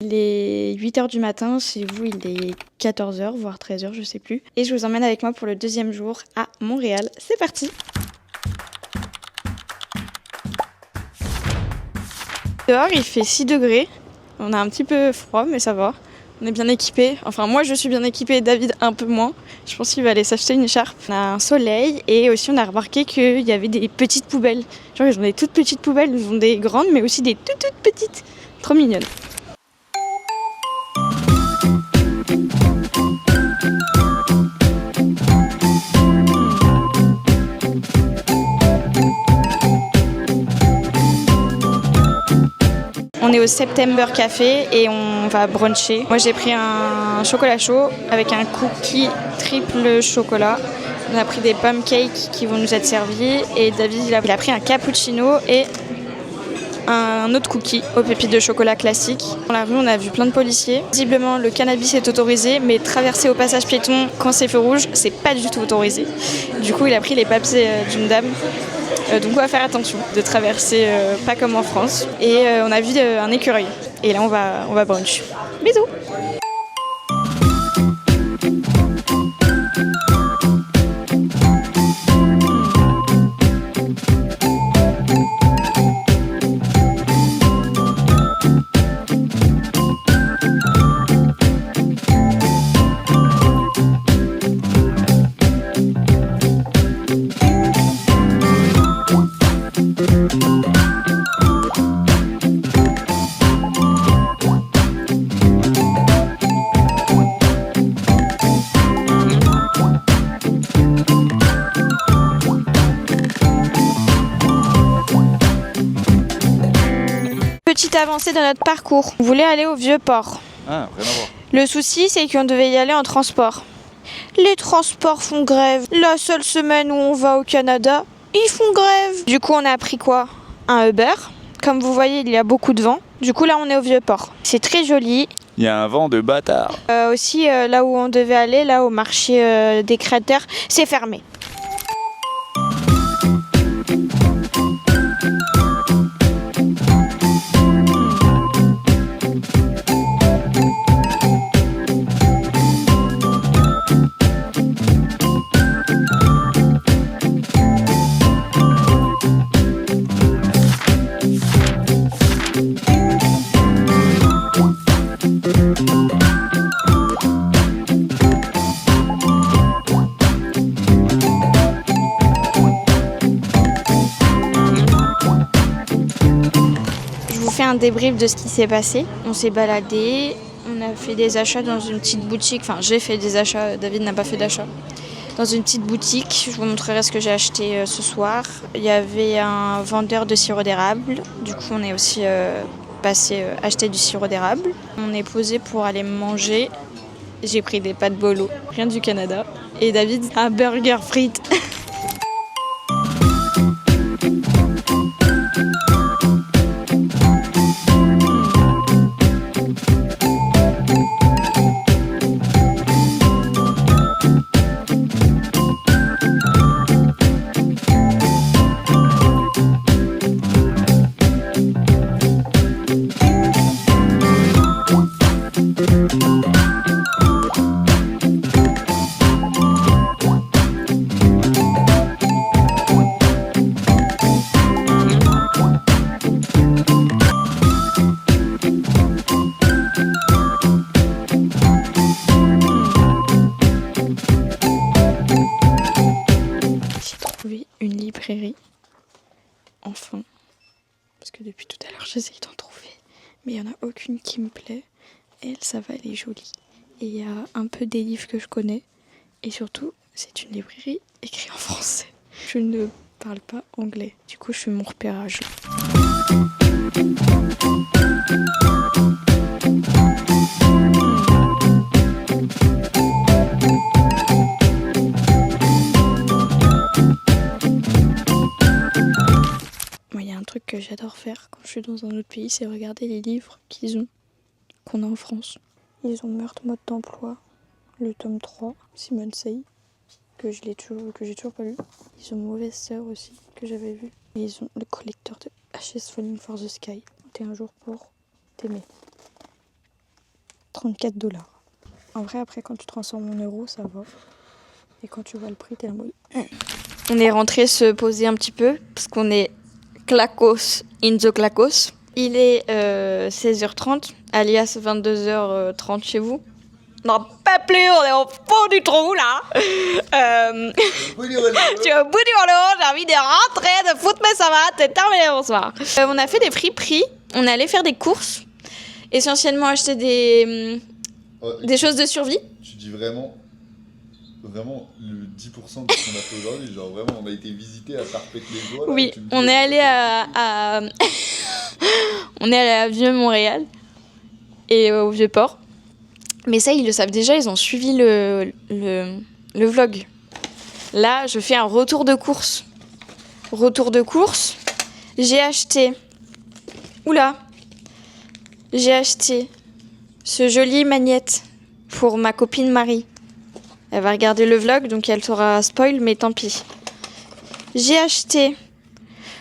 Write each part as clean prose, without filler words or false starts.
Il est 8h du matin, chez vous il est 14h, voire 13h, je sais plus. Et je vous emmène avec moi pour le deuxième jour à Montréal. C'est parti! Dehors il fait 6 degrés, on a un petit peu froid mais ça va. On est bien équipés, enfin moi je suis bien équipée, David un peu moins. Je pense qu'il va aller s'acheter une écharpe. On a un soleil et aussi on a remarqué qu'il y avait des petites poubelles. Genre ils ont des toutes petites poubelles, ils ont des grandes mais aussi des toutes petites. Trop mignonnes. On est au September Café et on va bruncher. Moi j'ai pris un chocolat chaud avec un cookie triple chocolat. On a pris des pancakes qui vont nous être servis et David il a pris un cappuccino et un autre cookie aux pépites de chocolat classique. Dans la rue on a vu plein de policiers. Visiblement le cannabis est autorisé mais traverser au passage piéton quand c'est feu rouge c'est pas du tout autorisé. Du coup il a pris les papiers d'une dame. Donc on va faire attention de traverser pas comme en France. Et on a vu un écureuil. Et là on va brunch. Bisous! Petite avancée dans notre parcours. On voulait aller au Vieux-Port. Ah, rien à voir. Le souci, c'est qu'on devait y aller en transport. Les transports font grève. La seule semaine où on va au Canada, ils font grève. Du coup, on a pris quoi? Un Uber. Comme vous voyez, il y a beaucoup de vent. Du coup, là, on est au Vieux-Port. C'est très joli. Il y a un vent de bâtard. Aussi, là où on devait aller, là au marché des créateurs, c'est fermé. Un débrief de ce qui s'est passé. On s'est baladé, on a fait des achats dans une petite boutique, enfin j'ai fait des achats, David n'a pas fait d'achat. Dans une petite boutique, je vous montrerai ce que j'ai acheté ce soir. Il y avait un vendeur de sirop d'érable, du coup on est aussi passé acheter du sirop d'érable. On est posé pour aller manger, j'ai pris des pâtes bolo, rien du Canada. Et David, un burger frites. Une librairie, enfin, parce que depuis tout à l'heure j'essaye d'en trouver, mais il n'y en a aucune qui me plaît. Elle, ça va, elle est jolie. Et il y a un peu des livres que je connais, et surtout, c'est une librairie écrite en français. Je ne parle pas anglais, du coup je fais mon repérage. Que j'adore faire quand je suis dans un autre pays, c'est regarder les livres qu'on a en France. Ils ont Meurtre, mode d'emploi, le tome 3, Simone Sei, que j'ai toujours pas lu. Ils ont Mauvaise Sœur aussi, que j'avais vu. Et ils ont Le Collecteur de Ashes Falling for the Sky, 21 jours pour t'aimer. $34. En vrai, après, quand tu transformes en euros, ça va. Et quand tu vois le prix, t'es en mode... On est rentré se poser un petit peu, parce qu'on est clacos in the clacos. Il est 16h30, alias 22h30 chez vous. Non, pas plus, on est au fond du trou, là. Je suis au bout du rouleau, j'ai envie de rentrer, de foutre mes savates et terminer bonsoir. On a fait des friperies, on est allé faire des courses, essentiellement acheter des choses de survie. Tu dis vraiment le 10% de ce qu'on a fait aujourd'hui, genre vraiment on a été visité à Sarpec les doigts. Oui, on est allé à on est allé à Vieux-Montréal et au Vieux-Port. Mais ça, ils le savent déjà, ils ont suivi le vlog. Là, je fais un retour de course. J'ai acheté... J'ai acheté ce joli magnète pour ma copine Marie. Elle va regarder le vlog, donc elle saura spoil, mais tant pis. J'ai acheté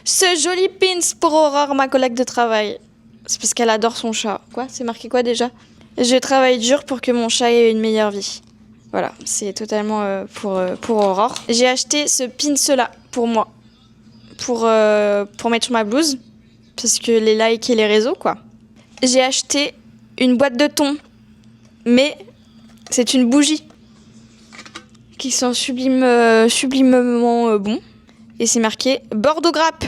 ce joli pins pour Aurore, ma collègue de travail. C'est parce qu'elle adore son chat. Quoi ? C'est marqué quoi déjà ? Je travaille dur pour que mon chat ait une meilleure vie. Voilà, c'est totalement pour Aurore. J'ai acheté ce pins-là pour moi. Pour mettre sur ma blouse. Parce que les likes et les réseaux, quoi. J'ai acheté une boîte de thon. Mais c'est une bougie. Qui sent sublimement bon. Et c'est marqué Bordeaux Grappe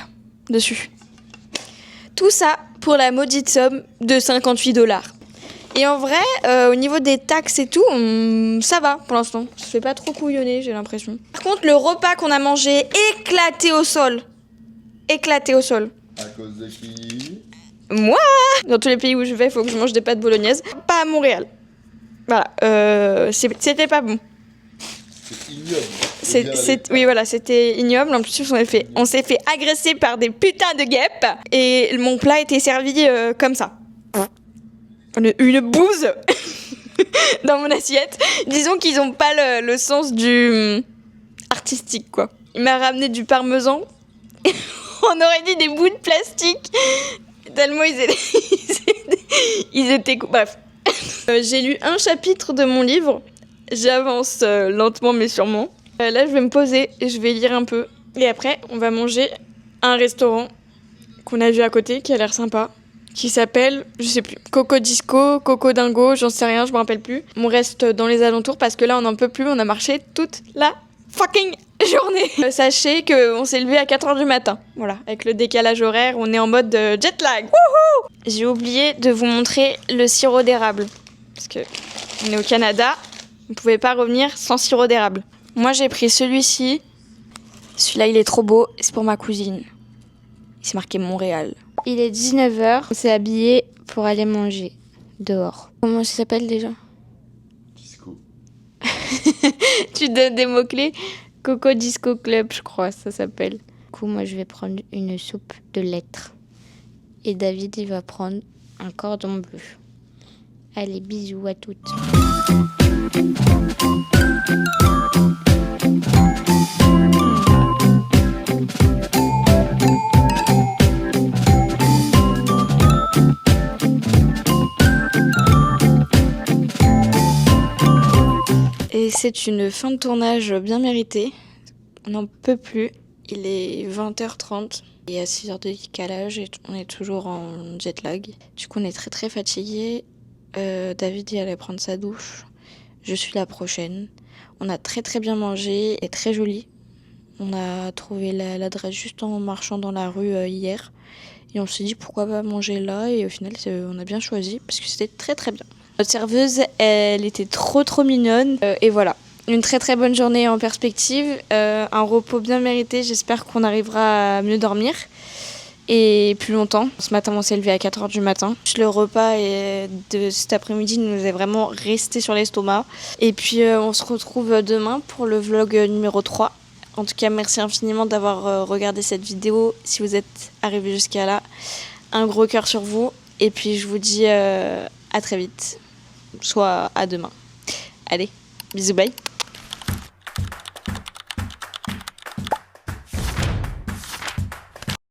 dessus. Tout ça pour la maudite somme de $58. Et en vrai, au niveau des taxes et tout, ça va pour l'instant. Ça se fait pas trop couillonner, j'ai l'impression. Par contre, le repas qu'on a mangé, éclaté au sol. À cause de qui ? Moi ! Dans tous les pays où je vais, il faut que je mange des pâtes bolognaises. Pas à Montréal. Voilà, c'était pas bon. C'est ignoble. Oui, voilà, c'était ignoble. En plus, on s'est fait agresser par des putains de guêpes. Et mon plat était servi comme ça. Une bouse dans mon assiette. Disons qu'ils n'ont pas le sens du artistique, quoi. Il m'a ramené du parmesan. On aurait dit des bouts de plastique. Tellement ils étaient... Bref. J'ai lu un chapitre de mon livre. J'avance lentement mais sûrement. Là, je vais me poser et je vais lire un peu. Et après, on va manger à un restaurant qu'on a vu à côté, qui a l'air sympa, qui s'appelle, je sais plus, Coco Disco, Coco Dingo, j'en sais rien, je me rappelle plus. On reste dans les alentours parce que là, on n'en peut plus, on a marché toute la fucking journée. Sachez qu'on s'est levé à 4h du matin. Voilà, avec le décalage horaire, on est en mode jet lag. Wouhou! J'ai oublié de vous montrer le sirop d'érable. Parce que on est au Canada, on ne pouvait pas revenir sans sirop d'érable. Moi, j'ai pris celui-ci. Celui-là, il est trop beau. C'est pour ma cousine. Il s'est marqué Montréal. Il est 19h. On s'est habillé pour aller manger dehors. Comment ça s'appelle déjà ? Disco. Tu donnes des mots-clés ? Coco Disco Club, je crois, ça s'appelle. Du coup, moi, je vais prendre une soupe de lettres. Et David, il va prendre un cordon bleu. Allez, bisous à toutes. Et c'est une fin de tournage bien méritée. On n'en peut plus. Il est 20h30. Il y a 6 heures de décalage et on est toujours en jet lag. Du coup, on est très très fatigué. David il allait prendre sa douche. Je suis la prochaine. On a très très bien mangé et très joli. On a trouvé l'adresse juste en marchant dans la rue hier. Et on s'est dit pourquoi pas manger là. Et au final, on a bien choisi parce que c'était très très bien. Notre serveuse, elle était trop trop mignonne. Et voilà, une très très bonne journée en perspective. Un repos bien mérité. J'espère qu'on arrivera à mieux dormir. Et plus longtemps. Ce matin, on s'est levé à 4h du matin. Le repas de cet après-midi nous est vraiment resté sur l'estomac. Et puis, on se retrouve demain pour le vlog numéro 3. En tout cas, merci infiniment d'avoir regardé cette vidéo. Si vous êtes arrivé jusqu'à là, un gros cœur sur vous. Et puis, je vous dis à très vite. Soit à demain. Allez, bisous, bye.